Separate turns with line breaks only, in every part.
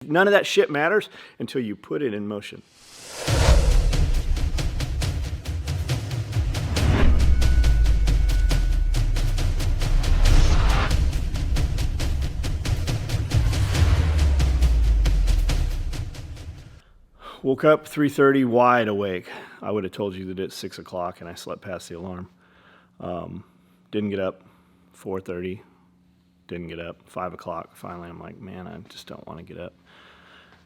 None of that shit matters until you put it in motion. Woke up 3:30, wide awake. I would have told you that it's 6 o'clock and I slept past the alarm. Didn't get up. 4:30, didn't get up. 5 o'clock, finally I'm like, man, I just don't want to get up.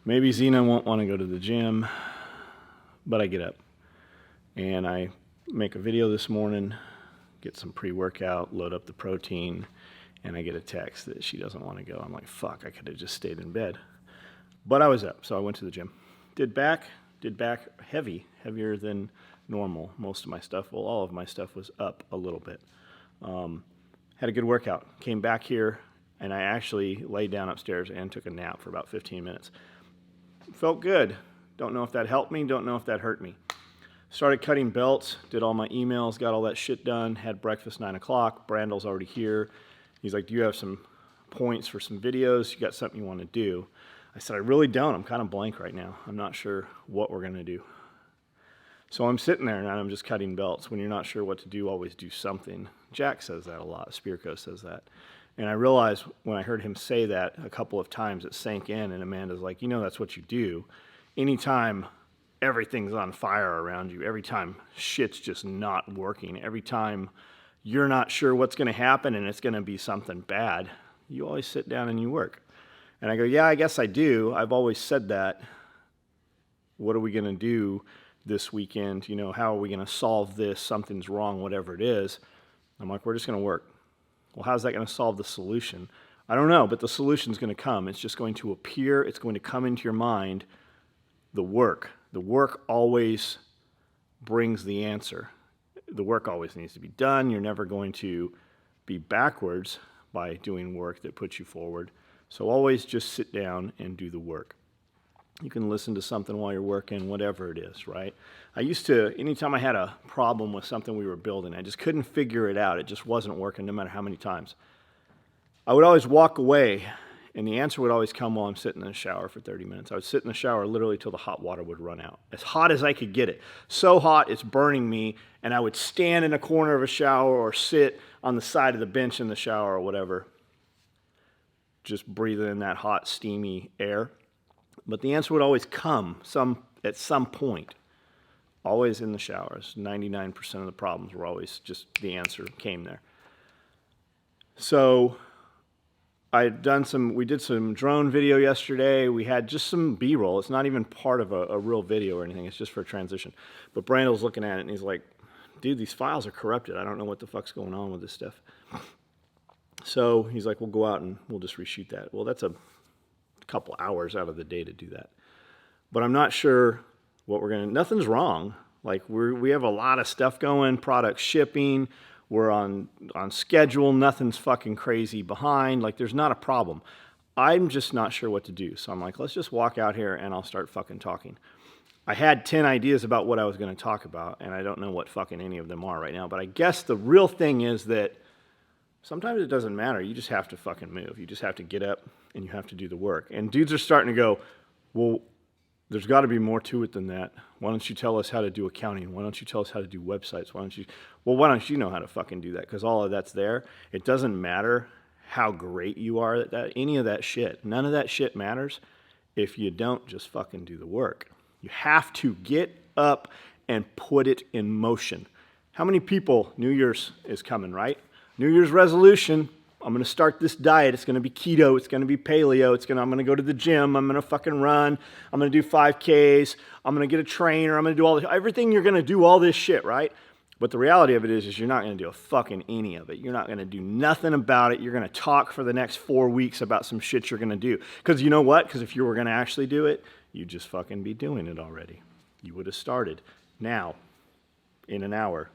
Maybe Zena won't want to go to the gym, but I get up. And I make a video this morning, get some pre-workout, load up the protein, and I get a text that she doesn't want to go. I'm like, fuck, I could have just stayed in bed. But I was up, so I went to the gym. Did back heavier than normal. Most of my stuff, well, all of my stuff was up a little bit. Had a good workout. Came back here, and I actually laid down upstairs and took a nap for about 15 minutes. Felt good. Don't know if that helped me, don't know if that hurt me. Started cutting belts, did all my emails, got all that shit done, had breakfast 9 o'clock. Brandle's already here. He's like, do you have some points for some videos? You got something you want to do? I said, I really don't. I'm kind of blank right now. I'm not sure what we're going to do. So I'm sitting there and I'm just cutting belts. When you're not sure what to do, always do something. Jack says that a lot. Spearco says that. And I realized when I heard him say that a couple of times, it sank in, and Amanda's like, you know, that's what you do. Anytime everything's on fire around you, every time shit's just not working, every time you're not sure what's going to happen and it's going to be something bad, you always sit down and you work. And I go, yeah, I guess I do. I've always said that. What are we going to do this weekend? You know, how are we going to solve this? Something's wrong, whatever it is. I'm like, we're just going to work. Well, how's that going to solve the solution? I don't know, but the solution's going to come. It's just going to appear. It's going to come into your mind. The work always brings the answer. The work always needs to be done. You're never going to be backwards by doing work that puts you forward. So always just sit down and do the work. You can listen to something while you're working, whatever it is, right? I used to, anytime I had a problem with something we were building, I just couldn't figure it out. It just wasn't working no matter how many times. I would always walk away, and the answer would always come while I'm sitting in the shower for 30 minutes. I would sit in the shower literally till the hot water would run out. As hot as I could get it. So hot, it's burning me, and I would stand in a corner of a shower or sit on the side of the bench in the shower or whatever, just breathing in that hot, steamy air. But the answer would always come at some point. Always in the showers. 99% of the problems were always just the answer came there. So we did some drone video yesterday. We had just some B-roll. It's not even part of a real video or anything. It's just for a transition. But Brandle's looking at it and he's like, dude, these files are corrupted. I don't know what the fuck's going on with this stuff. So he's like, we'll go out and we'll just reshoot that. Well, that's a couple hours out of the day to do that. But I'm not sure what nothing's wrong. Like we have a lot of stuff going, product shipping, we're on schedule, nothing's fucking crazy behind. Like there's not a problem. I'm just not sure what to do. So I'm like, let's just walk out here and I'll start fucking talking. I had 10 ideas about what I was going to talk about, and I don't know what fucking any of them are right now. But I guess the real thing is that sometimes it doesn't matter. You just have to fucking move. You just have to get up and you have to do the work. And dudes are starting to go, well, there's got to be more to it than that. Why don't you tell us how to do accounting? Why don't you tell us how to do websites? Why don't you know how to fucking do that? Because all of that's there. It doesn't matter how great you are at that, any of that shit. None of that shit matters if you don't just fucking do the work. You have to get up and put it in motion. How many people, New Year's is coming, right? New Year's resolution, I'm going to start this diet. It's going to be keto. It's going to be paleo. I'm going to go to the gym. I'm going to fucking run. I'm going to do 5Ks. I'm going to get a trainer. I'm going to do all this. Everything you're going to do all this shit, right? But the reality of it is you're not going to do a fucking any of it. You're not going to do nothing about it. You're going to talk for the next 4 weeks about some shit you're going to do. Because you know what? Because if you were going to actually do it, you'd just fucking be doing it already. You would have started now, in an hour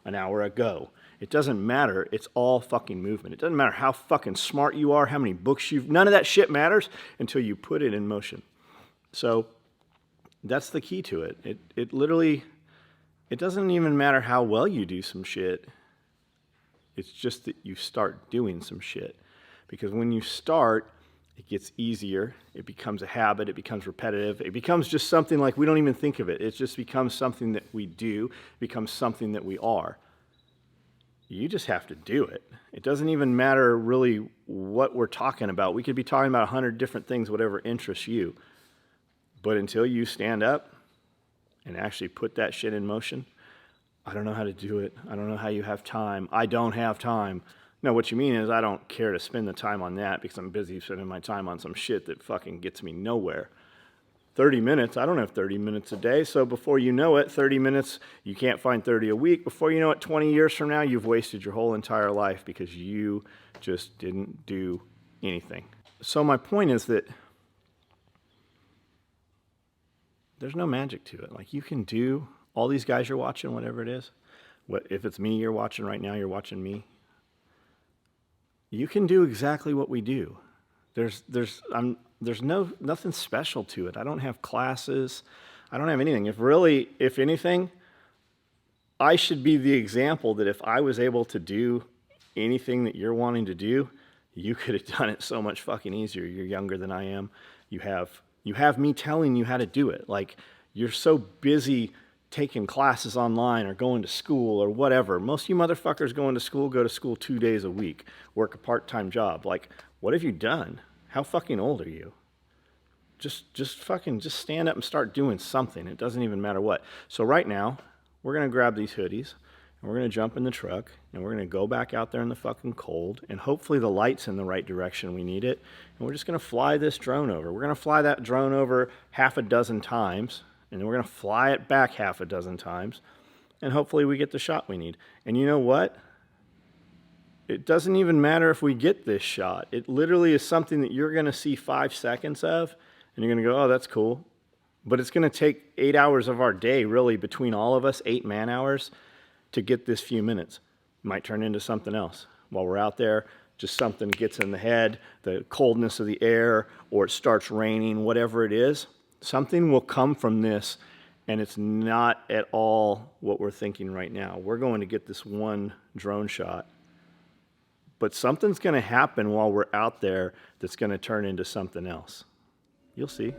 ago. It doesn't matter. It's all fucking movement. It doesn't matter how fucking smart you are, how many books none of that shit matters until you put it in motion. So that's the key to it. It literally, it doesn't even matter how well you do some shit. It's just that you start doing some shit. Because when you start, It gets easier. It becomes a habit. It becomes repetitive. It becomes just something like we don't even think of it. It just becomes something that we do, it becomes something that we are. You just have to do it. It doesn't even matter really what we're talking about. We could be talking about 100 different things, whatever interests you. But until you stand up and actually put that shit in motion, I don't know how to do it. I don't know how you have time. I don't have time. No, what you mean is I don't care to spend the time on that because I'm busy spending my time on some shit that fucking gets me nowhere. 30 minutes, I don't have 30 minutes a day, so before you know it, 30 minutes, you can't find 30 a week. Before you know it, 20 years from now, you've wasted your whole entire life because you just didn't do anything. So my point is that there's no magic to it. Like, you can do, all these guys you're watching, whatever it is, if it's me you're watching right now, you're watching me, you can do exactly what we do. There's nothing special to it. I don't have classes. I don't have anything. If anything, I should be the example that if I was able to do anything that you're wanting to do, you could have done it so much fucking easier. You're younger than I am. You have me telling you how to do it. Like, you're so busy taking classes online or going to school or whatever. Most of you motherfuckers go to school 2 days a week, work a part-time job. Like, what have you done? How fucking old are you? Just stand up and start doing something. It doesn't even matter what. So right now, we're gonna grab these hoodies and we're gonna jump in the truck and we're gonna go back out there in the fucking cold, and hopefully the light's in the right direction we need it. And we're just gonna fly this drone over. We're gonna fly that drone over half a dozen times, and then we're gonna fly it back half a dozen times, and hopefully we get the shot we need. And you know what? It doesn't even matter if we get this shot. It literally is something that you're gonna see 5 seconds of, and you're gonna go, oh, that's cool. But it's gonna take 8 hours of our day, really, between all of us, 8 man hours, to get this few minutes. It might turn into something else. While we're out there, just something gets in the head, the coldness of the air, or it starts raining, whatever it is. Something will come from this, and it's not at all what we're thinking right now. We're going to get this one drone shot, but something's going to happen while we're out there that's going to turn into something else. You'll see.